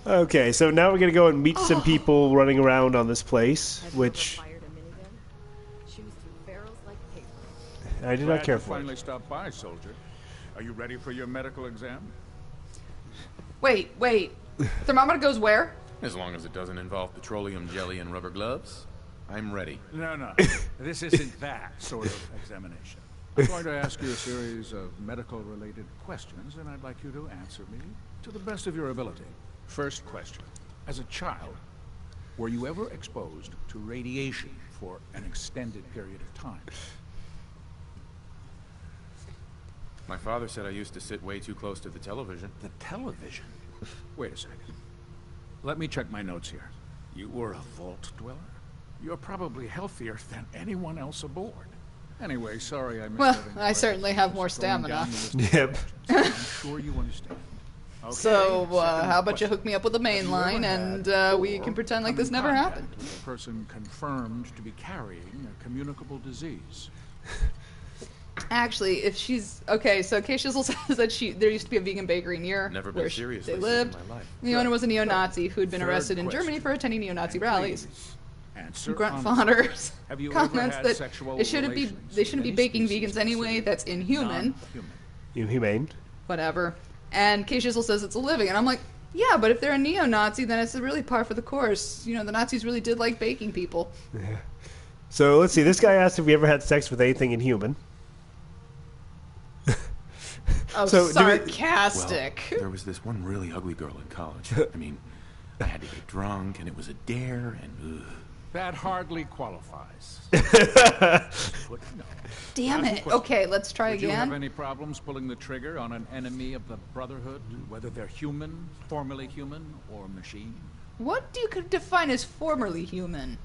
Okay, so now we're gonna go and meet some people running around on this place, which I did not care for. Finally stopped by, soldier. Are you ready for your medical exam? Wait. Thermometer goes where? As long as it doesn't involve petroleum jelly and rubber gloves, I'm ready. No. This isn't that sort of examination. I'm going to ask you a series of medical-related questions, and I'd like you to answer me to the best of your ability. First question. As a child, were you ever exposed to radiation for an extended period of time? My father said I used to sit way too close to the television. The television? Wait a second. Let me check my notes here. You were a vault dweller? You're probably healthier than anyone else aboard. Anyway, sorry I missed. Well, I certainly have more stamina. Yep. I'm sure you understand. Okay, So, how about question. you hook me up with the main line, and we can pretend like this never happened. A person confirmed to be carrying a communicable disease. Actually, if she's okay, so Kay Shizzle says that there used to be a vegan bakery near Never where been seriously they sick lived. in my life. The owner was a neo-Nazi who'd been Third arrested in question. Germany for attending neo-Nazi And rallies. please, answer Grunt honestly. Fodders Have you ever comments had that sexual they shouldn't be relations they shouldn't be with any baking species vegans anyway. That's inhuman. non-human? Inhumane. Whatever. And Kay Shizzle says it's a living, and I'm like, yeah, but if they're a neo-Nazi, then it's really par for the course. You know, the Nazis really did like baking people. Yeah. So let's see. This guy asked if we ever had sex with anything inhuman. Oh, So, do we- sarcastic. Well, there was this one really ugly girl in college. I mean, I had to get drunk, and it was a dare, and ugh. That hardly qualifies. Damn it. Okay, let's try Did you have again. any problems pulling the trigger on an enemy of the Brotherhood, whether they're human, formerly human, or machine? What do you could define as formerly human?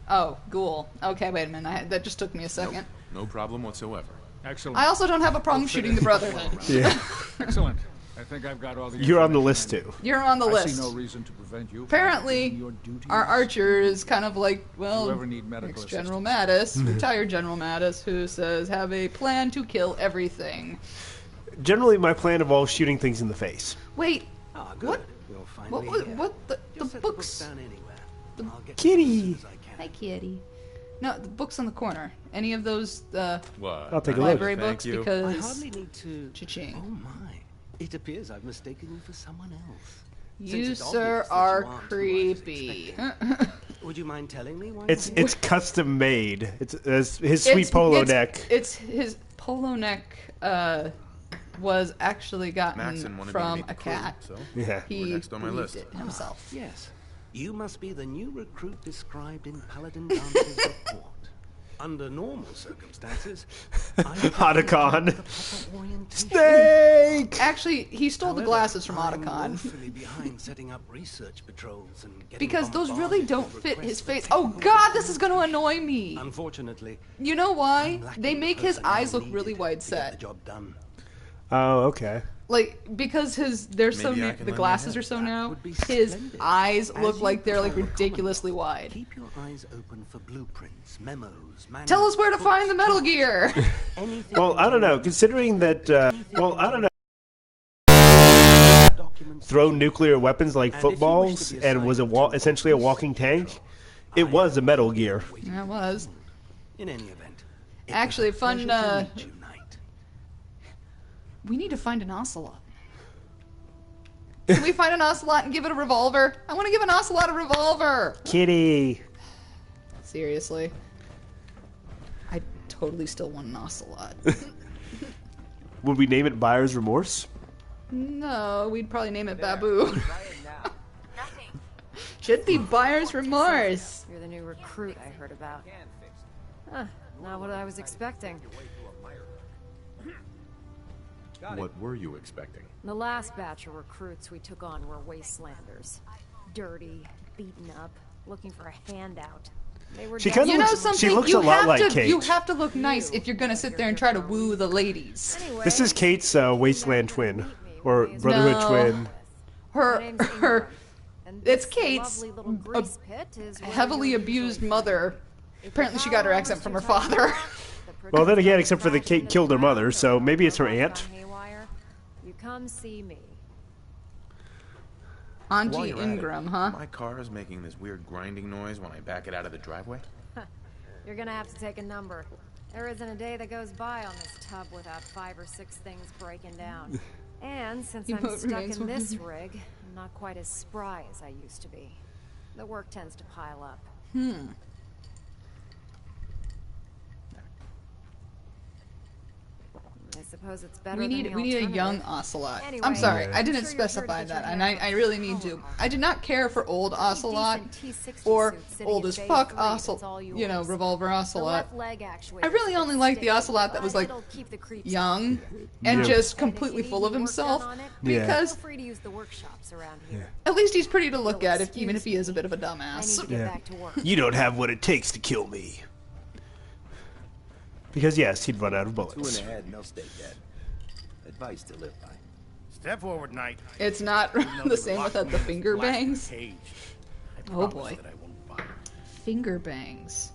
Oh, ghoul. Okay, wait a minute. That just took me a second. No problem whatsoever. Excellent. I also don't have a problem shooting the Brotherhood. Yeah. Excellent. I think I've got all the. You're on the information list I need. too. You're on the I list. see no reason to prevent you. from Apparently, completing your duties. our archer is kind of like, well, You ever need medical ex-General assistance? Mattis, retired General Mattis, who says, have a plan to kill everything. Generally, my plan involves shooting things in the face. Wait, Ah, good. what? We'll finally What was hear. what the Just set books? down anywhere. the I'll get kitty. as soon as I can. Hi, kitty. No, the books on the corner. Any of those What? I'll take a look. library Thank books? you. I Because hardly need to. Cha-ching. Oh my! It appears I've mistaken you for someone else. You, Since it's sir, obvious that are you aren't who I was creepy. expecting. Would you mind telling me why? It's you're here? it's custom made. It's his sweet polo neck. It's his polo neck was actually gotten Maxon wanted me to from meet the a crew, cat. so Yeah. He we're next on my believed list. it himself. Yes. You must be the new recruit described in Paladin Dance's report. Under normal circumstances, I would have Otacon. the proper orientation. Snake. Actually, he stole the However, glasses from I'm Otacon. woefully behind setting up research patrols and getting Because those really bombarded don't with fit his requests for face. Oh technical god, this is assistance. going to annoy me. Unfortunately, You know why? I'm lacking They the make his personnel eyes look needed really wide to get the set. job done. Oh, okay. Like, because they're so Maybe I na- can the lend you a glasses hand. are so That now, would be his splendid. eyes As look you like they're like patrol the ridiculously Commonwealth, wide. Keep your eyes open for blueprints, memos, Tell us where to manuals, find the books, Metal Gear. anything Well, I don't know. Considering that, well, I don't know. documents Throw nuclear weapons like And if you wish footballs to be and was assigned to essentially a police walking tank. patrol, It I was a am Metal Gear. waiting That was. In any event, it Actually, was a fun, pleasure to meet you, Knight. We need to find an ocelot. Can we find an ocelot and give it a revolver? I want to give an ocelot a revolver. Kitty. Seriously. I totally still want an ocelot. Would we name it Buyer's Remorse? No, we'd probably name it Babu. Should be Buyer's Remorse. You're the new recruit I heard about. Huh, not what I was expecting. What were you expecting? The last batch of recruits we took on were wastelanders. Dirty, beaten up, looking for a handout. They were She kinda You know looks- something? she looks you a lot have like to, Kate. You have to look nice if you're gonna sit there and try to woo the ladies. Anyway, This is Kate's Wasteland twin, or No. Brotherhood twin. Her and it's this Kate's lovely little grease pit is where heavily you're abused usually mother. Apparently, she got her accent from her father. Well, then again, except for that Kate killed her mother, so maybe it's her aunt. You come see me. While Hanji you're at Ingram, it, huh? My car is making this weird grinding noise when I back it out of the driveway. You're gonna have to take a number. There isn't a day that goes by on this tub without 5 or 6 things breaking down. And since I'm Emote stuck remains in one. this rig, I'm not quite as spry as I used to be. The work tends to pile up. I suppose it's better We than need the a young alternative. ocelot. Anyway, I'm sorry, Yeah. I I'm didn't sure you're here to specify get that, your and hands I on really some need to. power. I did not care for old ocelot Decent or T-60 suit sitting old in as bay fuck 3, that's ocelot. all You know, yours. revolver The ocelot. left leg actuator I really is a bit only liked the sticky, ocelot that was but like it'll keep the creeps young off. and Yeah. just And if you completely need full of any work himself. done on it, Yeah. Because feel free to use the workshops around here. at least he's pretty to look You'll at, even if he excuse is a bit of a I need dumbass. to get Yeah. back to work. You don't have what it takes to kill me. Because yes, he'd run out of 2 bullets. in the head and they'll stay dead. Advice to live by. Step forward, Knight. It's not the same without the finger bangs. Cage. I Oh, promise boy. that I won't bite. Finger bangs.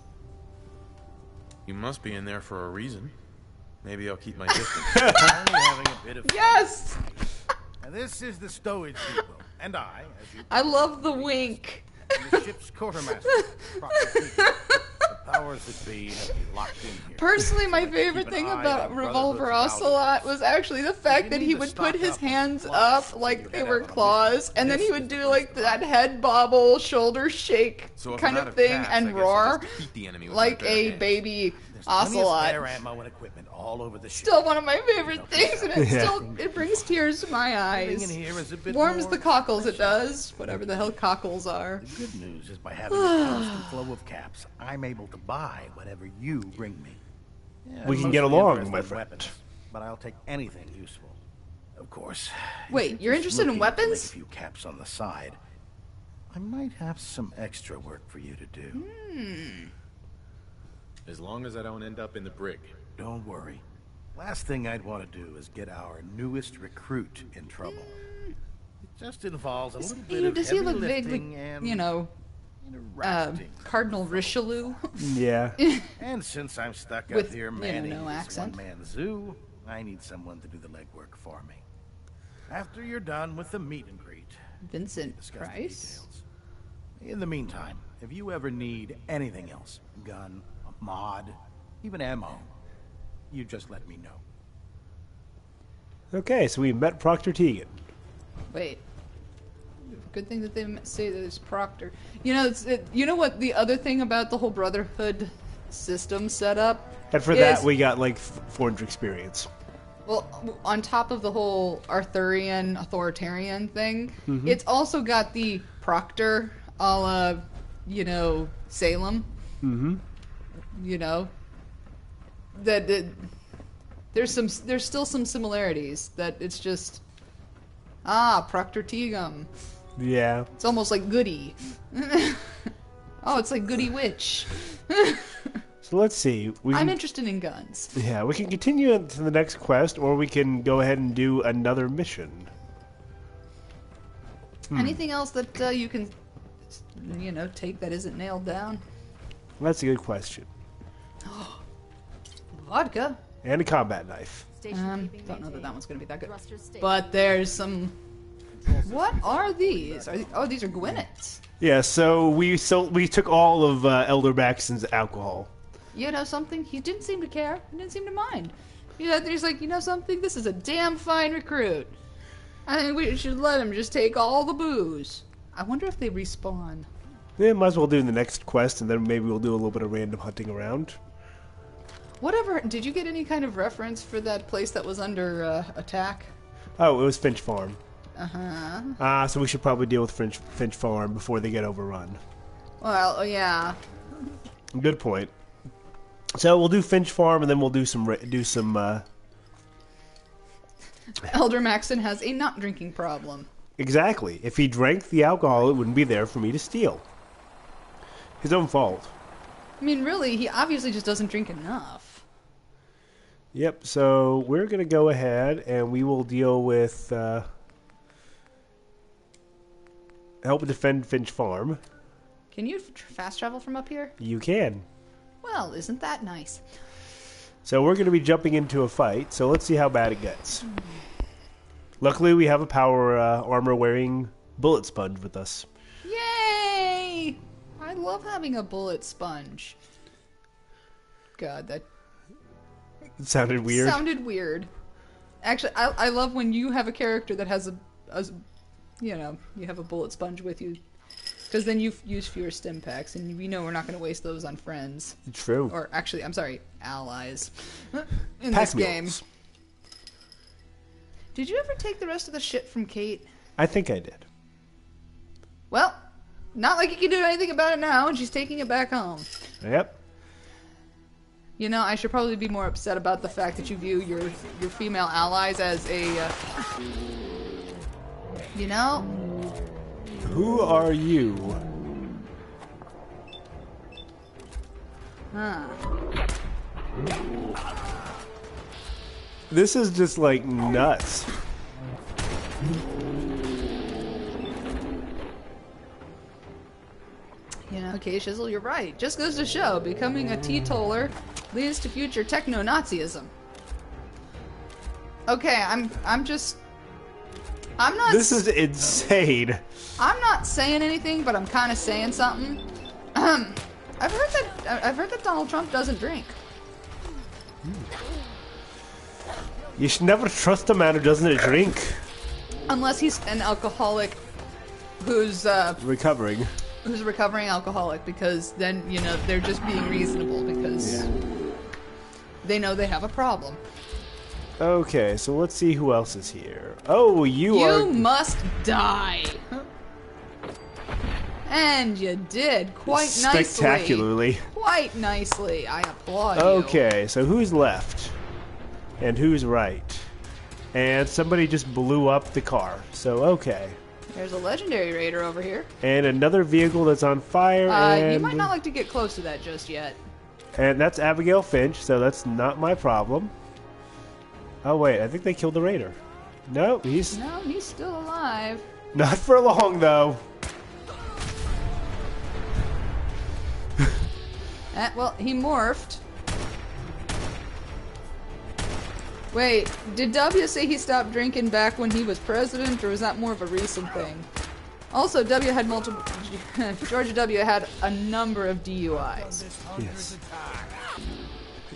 You must be in there for a reason. Maybe I'll keep my distance. Only having a bit of fun. Yes! Now, this is the stowage depot, and I, as you I love the wink. am the ship's quartermaster. Proctor Teague. The powers that be have me locked in here. Personally, my So I favorite keep an thing eye about on Revolver Brotherhood's Ocelot was actually the fact you that need he to would stock put his up on hands supplies up like before they you were head out on a claws, mission. and then This he is would the do first like time. that head bobble, shoulder shake So if kind I'm out of thing caps, I and guess I'll roar just beat the enemy with like my bare a hands. baby There's plenty of spare ocelot. ammo and equipment all over the ship. Still one of my favorite things, and it Yeah. still it brings tears to my Living eyes. in here is a bit Warms more the cockles, it fresh. does. Whatever the hell cockles are. The good news is by having a constant flow of caps, I'm able to buy whatever you bring me. Yeah, We can I'm get mostly along, interested my in friend. weapons, but I'll take anything useful. Of course. if Wait, you're just interested in looking to weapons? Make a few caps on the side. I might have some extra work for you to do. As long as I don't end up in the brig. Don't worry. Last thing I'd want to do is get our newest recruit in trouble. It just involves a little bit of Does he heavy look lifting vaguely, and you know, interacting. Cardinal Richelieu? Yeah. And since I'm stuck With, out here you know, manning no this accent. one-man zoo, I need someone to do the legwork for me. After you're done with the meet and greet, Vincent discuss the Price? details. In the meantime, if you ever need anything else, gun, a mod, even ammo, you just let me know. Okay, so we met Proctor Teagan. Wait. Good thing that they say that it's Proctor. You know, you know what the other thing about the whole Brotherhood system setup? And for that, we got like 400 experience. Well, on top of the whole Arthurian authoritarian thing, it's also got the Proctor a la, you know, Salem. Mm-hmm. You know, that there's still some similarities. That it's just Proctor Teagan. Yeah. It's almost like Goody. Oh, it's like Goody Witch. So let's see. I'm interested in guns. Yeah, we can continue into the next quest, or we can go ahead and do another mission. Anything else that you can, you know, take that isn't nailed down? That's a good question. Vodka. And a combat knife. Don't know that that one's going to be that good. But there's some... What are these? These are Gwinnets. Yeah, so we took all of Elder Baxton's alcohol. You know something? He didn't seem to care. He didn't seem to mind. He's like, you know something? This is a damn fine recruit. I think we should let him just take all the booze. I wonder if they respawn. Yeah, might as well do the next quest, and then maybe we'll do a little bit of random hunting around. Whatever. Did you get any kind of reference for that place that was under attack? Oh, it was Finch Farm. Uh-huh. So we should probably deal with Finch Farm before they get overrun. Well, yeah. Good point. So we'll do Finch Farm, and then we'll do some Elder Maxon has a not drinking problem. Exactly. If he drank the alcohol, it wouldn't be there for me to steal. His own fault. I mean, really, he obviously just doesn't drink enough. Yep, so we're going to go ahead and we will deal with help defend Finch Farm. Can you fast travel from up here? You can. Well, isn't that nice? So we're going to be jumping into a fight, so let's see how bad it gets. Luckily, we have a power armor-wearing bullet sponge with us. Yay! I love having a bullet sponge. God, that It sounded weird. sounded weird. Actually, I love when you have a character that has you have a bullet sponge with you. Because then you use fewer stim packs, and we know we're not going to waste those on friends. True. Or actually, I'm sorry, allies. In Pack this game. mules. Did you ever take the rest of the shit from Kate? I think I did. Well, not like you can do anything about it now, and she's taking it back home. Yep. You know, I should probably be more upset about the fact that you view your female allies as a, you know? Who are you? Huh. This is just like nuts. You know, okay, Shizzle, you're right. Just goes to show, becoming a teetotaler leads to future techno-Nazism. Okay, I'm not... This is insane. I'm not saying anything, but I'm kind of saying something. I've heard that Donald Trump doesn't drink. You should never trust a man who doesn't drink. Unless he's an alcoholic who's Recovering. who's a recovering alcoholic, because then, you know, they're just being reasonable because they know they have a problem. Okay, so let's see who else is here. Oh, you are... You must die. And you did quite nicely. Spectacularly. Quite nicely. I applaud you. Okay, so who's left? And who's right? And somebody just blew up the car. So, okay. There's a legendary raider over here. And another vehicle that's on fire. And You might not like to get close to that just yet. And that's Abigail Finch, so that's not my problem. Oh, wait, I think they killed the raider. No, he's still alive. not for long, though. Well, he morphed. Wait, did W say he stopped drinking back when he was president, or was that more of a recent thing? Also, W had multiple... George W. had a number of DUIs. Yes.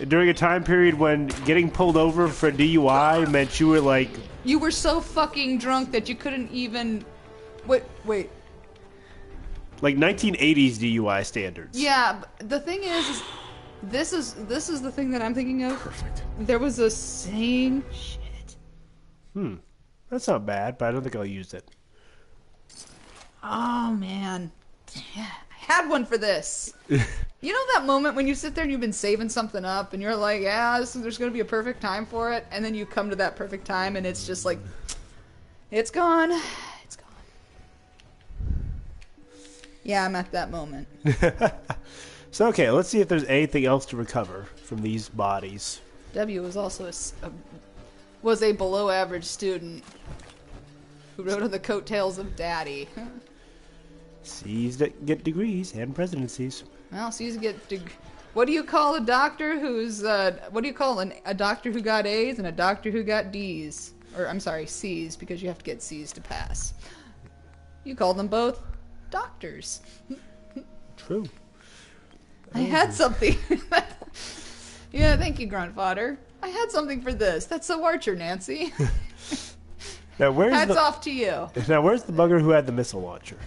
During a time period when getting pulled over for DUI meant you were like... You were so fucking drunk that you couldn't even... Wait. Like 1980s DUI standards. Yeah, but the thing is this is the thing that I'm thinking of. Perfect. There was a saying... Shit. That's not bad, but I don't think I'll use it. Oh, man. Yeah, I had one for this. You know that moment when you sit there and you've been saving something up and you're like, yeah, there's going to be a perfect time for it, and then you come to that perfect time and it's just like, it's gone. It's gone. Yeah, I'm at that moment. So, okay, let's see if there's anything else to recover from these bodies. W was also was a below average student who rode on the coattails of Daddy. C's that get degrees and presidencies. Well, C's get what do you call a doctor who's what do you call a doctor who got A's and a doctor who got D's? Or I'm sorry, C's, because you have to get C's to pass. You call them both doctors. True. I had something. Yeah, thank you, Gruntfodder. I had something for this. That's so Archer, Nancy. Now, where's Hats off to you. Now, where's the bugger who had the missile launcher?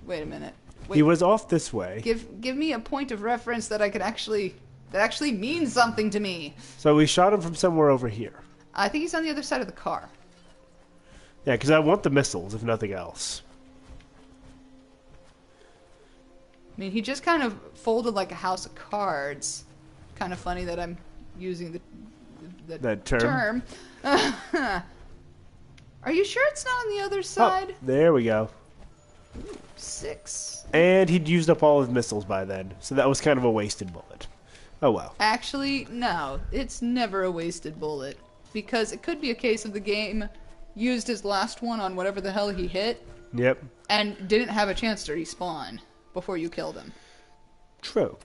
Wait a minute. He was off this way. Give me a point of reference that actually means something to me. So we shot him from somewhere over here. I think he's on the other side of the car. Yeah, because I want the missiles, if nothing else. I mean, he just kind of folded like a house of cards. Kind of funny that I'm using that term. Are you sure it's not on the other side? Oh, there we go. 6. And he'd used up all his missiles by then, so that was kind of a wasted bullet. Oh well. Actually, no. It's never a wasted bullet. Because it could be a case of the game used his last one on whatever the hell he hit. Yep. And didn't have a chance to respawn before you killed him. True.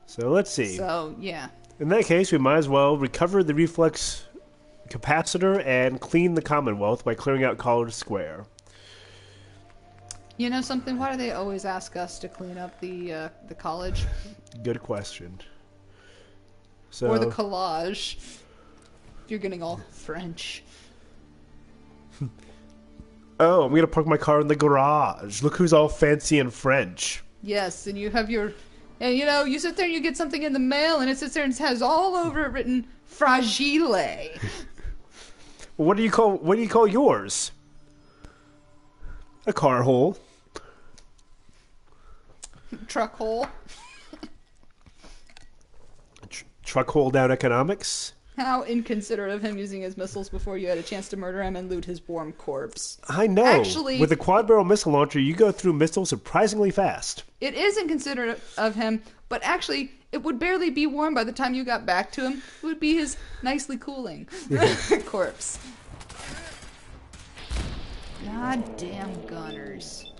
So let's see. So, yeah. In that case, we might as well recover the reflex capacitor and clean the Commonwealth by clearing out College Square. You know something? Why do they always ask us to clean up the college? Good question. So, Or the collage. You're getting all French. oh, I'm gonna park my car in the garage. Look who's all fancy and French. Yes, and you have your... And, you know, you sit there and you get something in the mail, and it sits there and it has all over it written, Fragile. Well, what do you call yours? A car hole. Truck hole. Truck hole down economics. How inconsiderate of him using his missiles before you had a chance to murder him and loot his warm corpse. I know. Actually, with a quad-barrel missile launcher, you go through missiles surprisingly fast. It is inconsiderate of him, but actually, it would barely be warm by the time you got back to him. It would be his nicely cooling corpse. Goddamn gunners.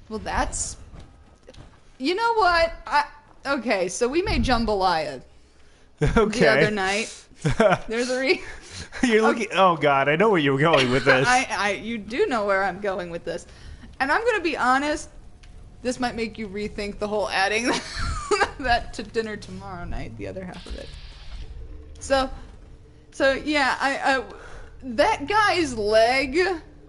Well, that's... You know what? Okay, so we made jambalaya Okay. the other night. There's a You're looking... Oh, God, I know where you're going with this. You do know where I'm going with this. And I'm going to be honest, this might make you rethink the whole adding that to dinner tomorrow night, the other half of it. So yeah, that guy's leg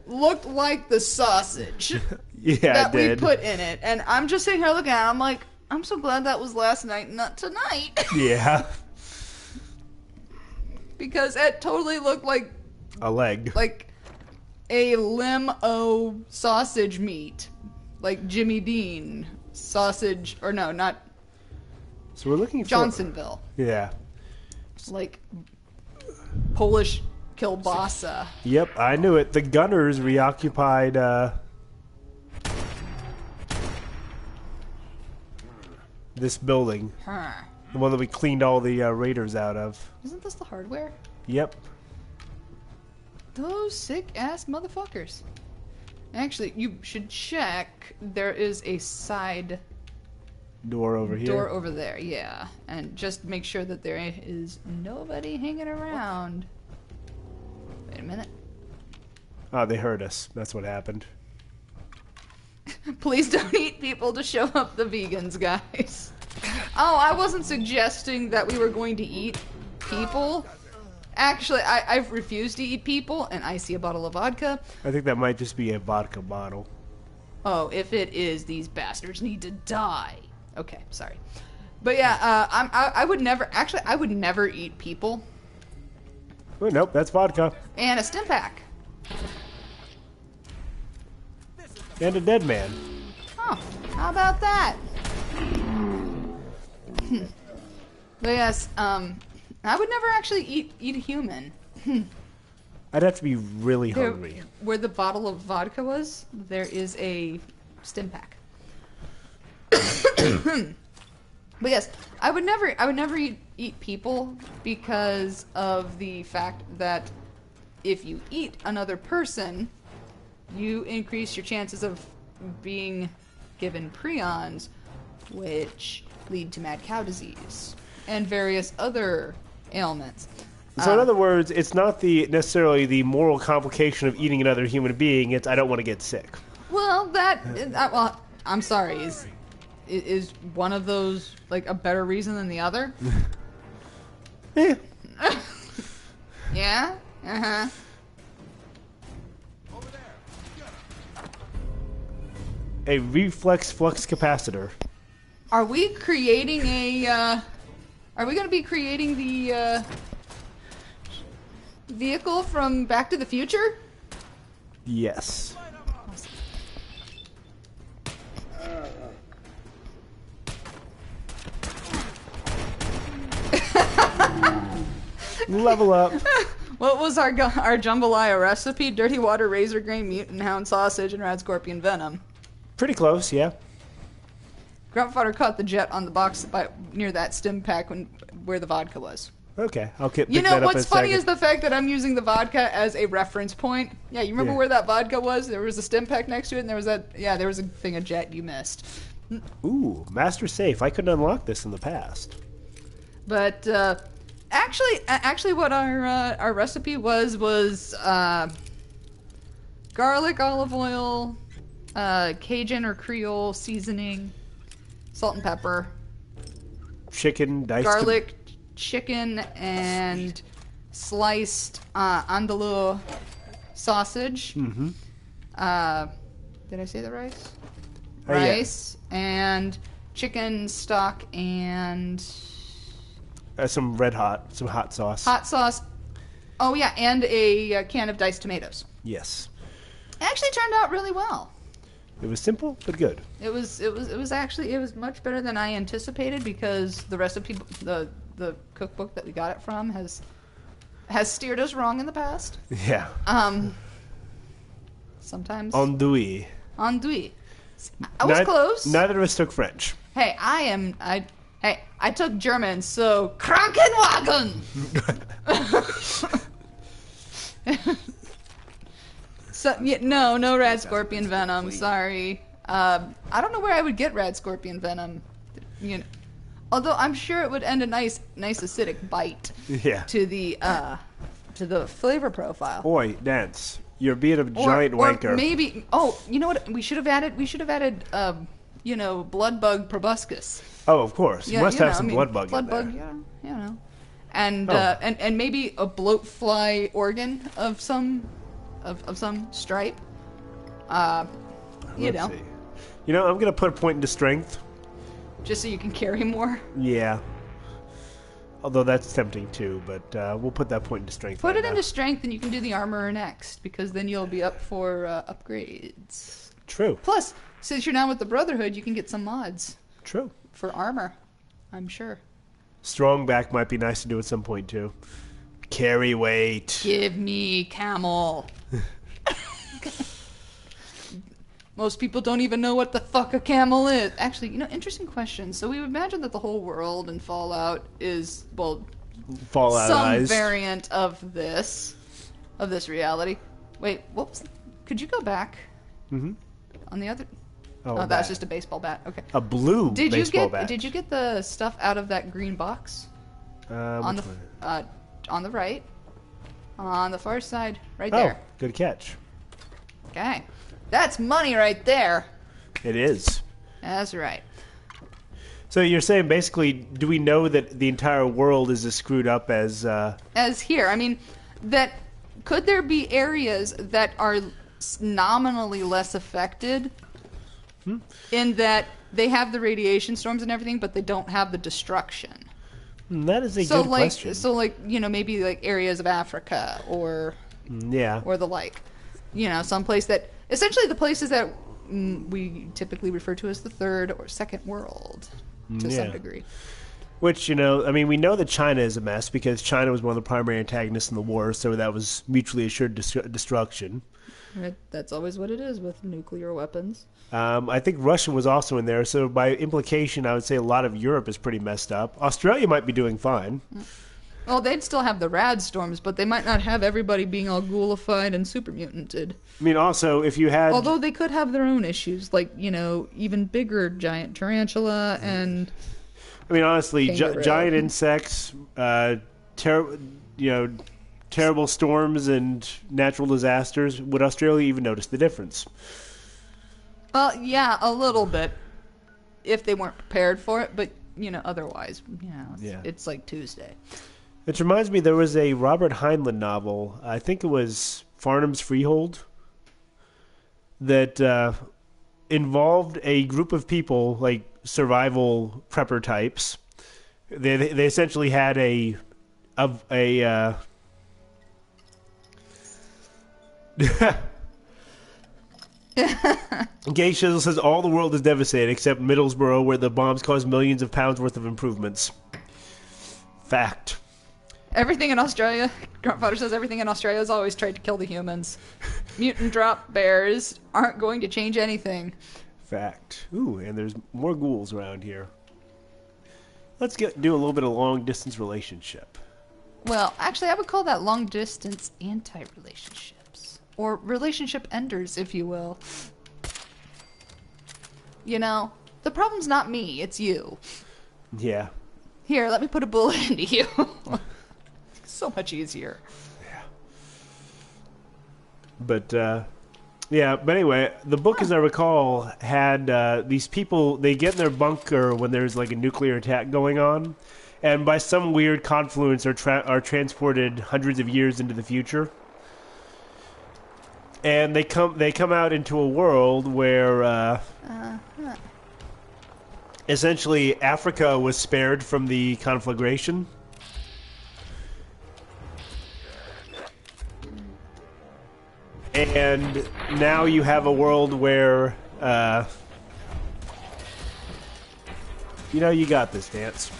looked like the sausage that we put in it. And I'm just sitting here looking at it, I'm like, I'm so glad that was last night, not tonight. Yeah. Because it totally looked like A leg. like a limo sausage meat, like Jimmy Dean sausage, or no, not So we're looking for... Johnsonville, Yeah. like Polish kielbasa. Yep, I knew it. The gunners reoccupied, this building. Huh. The one that we cleaned all the raiders out of. Isn't this the hardware? Yep. Those sick-ass motherfuckers. Actually, you should check. There is a side Door over here. door over there, yeah. And just make sure that there is nobody hanging around. Wait a minute. Oh, they heard us. That's what happened. Please don't eat people to show up the vegans, guys. Oh, I wasn't suggesting that we were going to eat people. Actually, I've refused to eat people, and I see a bottle of vodka. I think that might just be a vodka bottle. Oh, if it is, these bastards need to die. Okay, sorry. But yeah, I would never, actually, I would never eat people. Oh, nope, that's vodka. And a stim pack. And a dead man. Oh, how about that? But yes, I would never actually eat a human. I'd have to be really hungry. Where the bottle of vodka was, there is a stim pack. But yes, I would never eat people because of the fact that if you eat another person, you increase your chances of being given prions, which lead to mad cow disease and various other ailments. So in other words, it's not necessarily the moral complication of eating another human being. It's I don't want to get sick. Well, well, I'm sorry. Is one of those like a better reason than the other? Eh. Yeah. Uh-huh. A reflex flux capacitor. Are we creating a? Are we going to be creating the vehicle from Back to the Future? Yes. Level up. What was our jambalaya recipe? Dirty water, razor grain, mutant hound sausage, and rad scorpion venom. Pretty close, yeah. Gruntfodder caught the jet on the box near that stim pack where the vodka was. Okay, I'll pick You that know up in what's a funny second. is the fact that I'm using the vodka as a reference point. Yeah, you remember Yeah. where that vodka was? There was a stim pack next to it, and there was there was a thing of jet you missed. Ooh, master safe. I couldn't unlock this in the past. But Actually, what our recipe was garlic, olive oil, Cajun or Creole seasoning, salt and pepper, Chicken, diced garlic, chicken, and sliced andalou sausage. Mm-hmm. Did I say the rice? Oh, yeah. Rice and chicken stock and some hot sauce. hot sauce. Oh yeah, and a can of diced tomatoes. Yes. It actually turned out really well. It was simple but good. It was much better than I anticipated because the recipe, the cookbook that we got it from has steered us wrong in the past. Yeah. Sometimes. Andouille. Andouille. I was close. Neither of us took French. Hey, I took German, so Krankenwagen. So yeah, no rad scorpion venom. Sorry. I don't know where I would get rad scorpion venom. You know, although I'm sure it would end a nice acidic bite. Yeah. To the flavor profile. Boy, Dance, you're being a giant or wanker. Maybe. Oh, you know what? We should have added. Blood bug proboscis. Oh, of course. You must have some blood bug in there. Blood bug, yeah, and maybe a bloat fly organ of some stripe. Let's see. You know, I'm gonna put a point into strength. Just so you can carry more. Yeah. Although that's tempting too, but we'll put that point into strength. Put right it now. into strength, and you can do the armor next, because then you'll be up for upgrades. True. Plus, since you're now with the Brotherhood, you can get some mods. True. For armor, I'm sure. Strong back might be nice to do at some point too. Carry weight. Give me camel. Most people don't even know what the fuck a camel is. Actually, interesting question. So we would imagine that the whole world in Fallout is, well, some variant of this reality. Wait, whoops. Could you go back? Mm-hmm. On the other... Oh, that's just a baseball bat. Okay. A blue baseball bat. Did you get the stuff out of that green box? On the right. On the far side, right there. Oh, good catch. Okay. That's money right there. It is. That's right. So you're saying basically, do we know that the entire world is as screwed up as here? I mean, that could there be areas that are nominally less affected in that they have the radiation storms and everything, but they don't have the destruction? That is a good question. So maybe like areas of Africa or the like. Some place that essentially the places that we typically refer to as the third or second world to some degree. Which, we know that China is a mess because China was one of the primary antagonists in the war, so that was mutually assured destruction. That's always what it is with nuclear weapons. I think Russia was also in there, so by implication, I would say a lot of Europe is pretty messed up. Australia might be doing fine. Well, they'd still have the rad storms, but they might not have everybody being all ghoulified and super mutanted. Also, if you had... Although they could have their own issues, like, even bigger giant tarantula and... honestly, giant insects, terrible storms and natural disasters. Would Australia even notice the difference? Well, yeah, a little bit, if they weren't prepared for it, but, otherwise, it's like Tuesday. It reminds me, there was a Robert Heinlein novel, I think it was Farnham's Freehold, that involved a group of people, like survival prepper types. They essentially had a Gay Shizzle says all the world is devastated except Middlesbrough, where the bombs caused millions of pounds worth of improvements. Fact. Everything in Australia, Gruntfather says everything in Australia has always tried to kill the humans. Mutant drop bears aren't going to change anything. Fact. Ooh, and there's more ghouls around here. Let's do a little bit of long-distance relationship. Well, actually, I would call that long-distance anti-relationships. Or relationship enders, if you will. The problem's not me, it's you. Yeah. Here, let me put a bullet into you. So much easier. But, yeah, but anyway, the book, as I recall, had these people, they get in their bunker when there's like a nuclear attack going on, and by some weird confluence are transported hundreds of years into the future. And they come out into a world where essentially Africa was spared from the conflagration. And now you have a world where, you got this, Dance.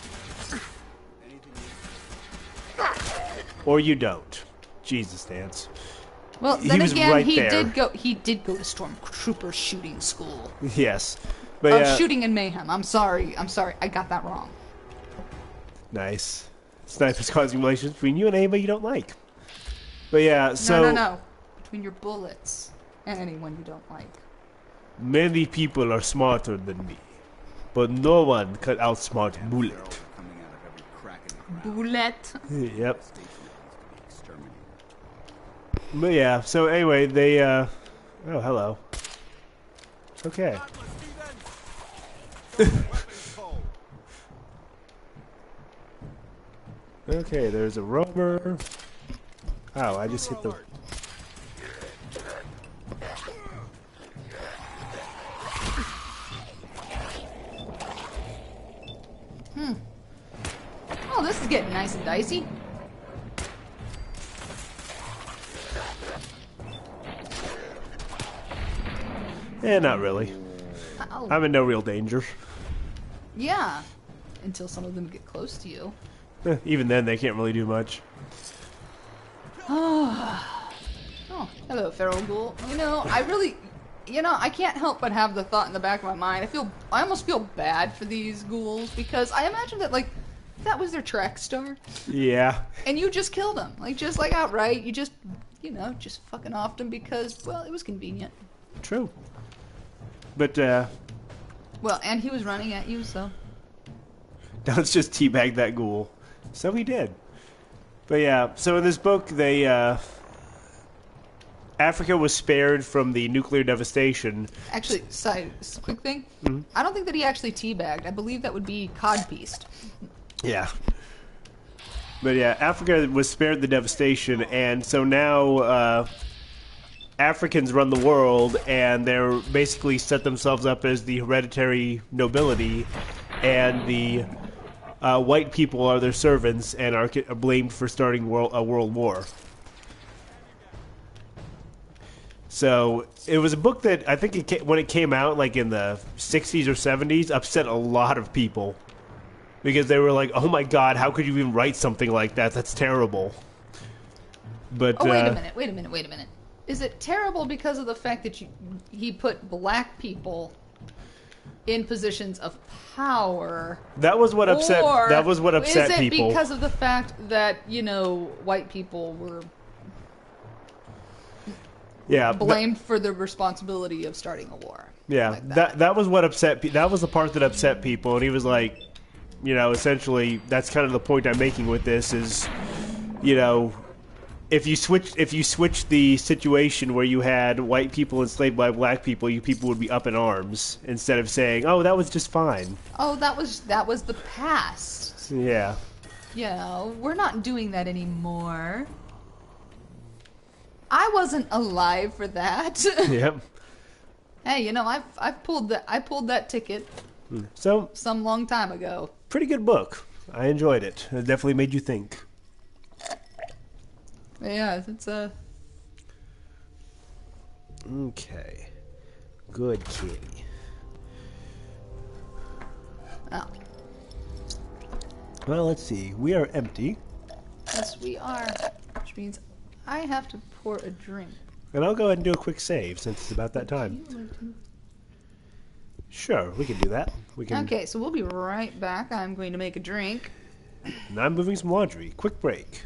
Or you don't. Jesus, Dance. Well, then again, right he there. did go to Stormtrooper shooting school. Yes. But Shooting and mayhem. I'm sorry. I got that wrong. Nice. Snipers causing relations between you and anybody you don't like. But yeah, so... No. Between your bullets and anyone you don't like. Many people are smarter than me, but no one can outsmart Bullet. Bullet? Yep. But yeah, so anyway, they, oh, hello. Okay. Okay, there's a rover. Oh, I just hit the... Oh, this is getting nice and dicey. Not really. Oh. I'm in no real danger. Yeah. Until some of them get close to you. Even then, they can't really do much. Oh, hello, feral ghoul. I can't help but have the thought in the back of my mind. I almost feel bad for these ghouls because I imagine that, that was their track star. Yeah. And you just killed him. Just outright. You just fucking offed him because, well, it was convenient. True. But, Well, and he was running at you, so... Now let's just teabag that ghoul. So he did. But yeah, so in this book, Africa was spared from the nuclear devastation. Actually, quick thing. Mm-hmm. I don't think that he actually teabagged. I believe that would be codpieced. Yeah. But yeah, Africa was spared the devastation, and so now Africans run the world, and they're basically set themselves up as the hereditary nobility, and the white people are their servants and are blamed for starting a world war. So it was a book that I think when it came out, in the 60s or 70s, upset a lot of people. Because they were like, oh my god, how could you even write something like that? That's terrible. But wait a minute. Is it terrible because of the fact that he put black people in positions of power? That was what upset people. Is it because of the fact that, white people were blamed for the responsibility of starting a war? Yeah, that was what upset that was the part that upset people, and he was like, essentially that's kind of the point I'm making with this is, if you switch the situation where you had white people enslaved by black people, you people would be up in arms instead of saying, "Oh, that was just fine." Oh, that was the past. Yeah. We're not doing that anymore. I wasn't alive for that. Yep. Hey, I pulled that ticket. So some long time ago. Pretty good book. I enjoyed it. It definitely made you think. Yeah, it's a... Okay. Good kitty. Oh. Well, let's see. We are empty. Yes, we are. Which means I have to pour a drink. And I'll go ahead and do a quick save since it's about that time. Sure, we can do that. Okay, so we'll be right back. I'm going to make a drink. And I'm moving some laundry. Quick break.